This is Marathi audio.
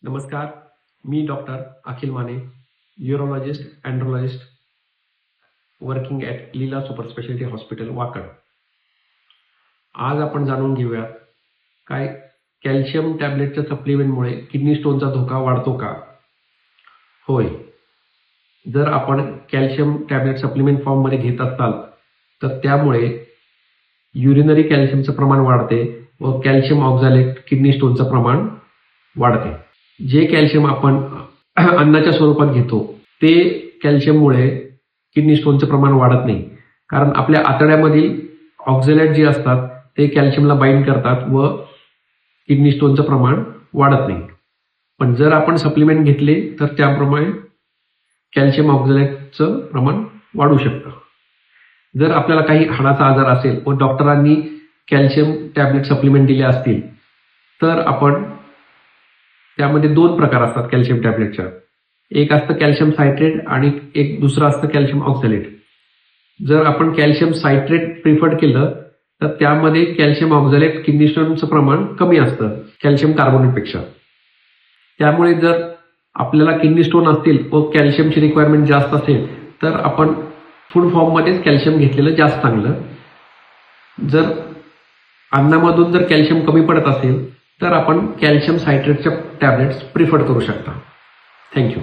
नमस्कार, मी doctor Akhil Mane, urologist, andrologist working at Leela super speciality hospital Wakad. आज आपण जाणून घेऊया काय कॅल्शियम टॅबलेटच्या सप्लिमेंटमुळे किडनी स्टोनचा धोका वाढतो का? होय, जर आपण कॅल्शियम टॅबलेट सप्लिमेंट फॉर्ममध्ये घेत असाल तर त्यामुळे युरिनरी कॅल्शियमचं प्रमाण वाढते व कॅल्शियम ऑक्झॅलेट किडनी स्टोनचं प्रमाण वाढते. जे कॅल्शियम आपण अन्नाच्या स्वरूपात घेतो ते कॅल्शियममुळे किडनी स्टोनचं प्रमाण वाढत नाही, कारण आपल्या आतड्यामधील ऑक्झॅलेट जे असतात ते कॅल्शियमला बाइंड करतात व किडनी स्टोनचं प्रमाण वाढत नाही. पण जर आपण सप्लिमेंट घेतले तर त्याप्रमाणे कॅल्शियम ऑक्झॅलेटचं प्रमाण वाढू शकतं. जर आपल्याला काही हाडाचा आजार असेल व डॉक्टरांनी कॅल्शियम टॅबलेट सप्लिमेंट दिले असतील तर आपण त्यामध्ये दोन प्रकार असतात कॅल्शियम टॅबलेटच्या. एक असतं कॅल्शियम सायट्रेट आणि एक दुसरं असतं कॅल्शियम ऑक्झॅलेट. जर आपण कॅल्शियम सायट्रेट प्रिफर्ड केलं तर त्यामध्ये कॅल्शियम ऑक्झॅलेट किडनी स्टोनचं प्रमाण कमी असतं कॅल्शियम कार्बोनेटपेक्षा. त्यामुळे जर आपल्याला किडनी स्टोन असतील व कॅल्शियमची रिक्वायरमेंट जास्त असेल तर आपण फूड फॉर्ममध्येच कॅल्शियम घेतलेलं जास्त चांगलं. जर अन्नामधून जर कॅल्शियम कमी पडत असेल तर आपण कॅल्शियम सायट्रेटच्या टॅबलेट्स प्रिफर करू शकता. थँक्यू.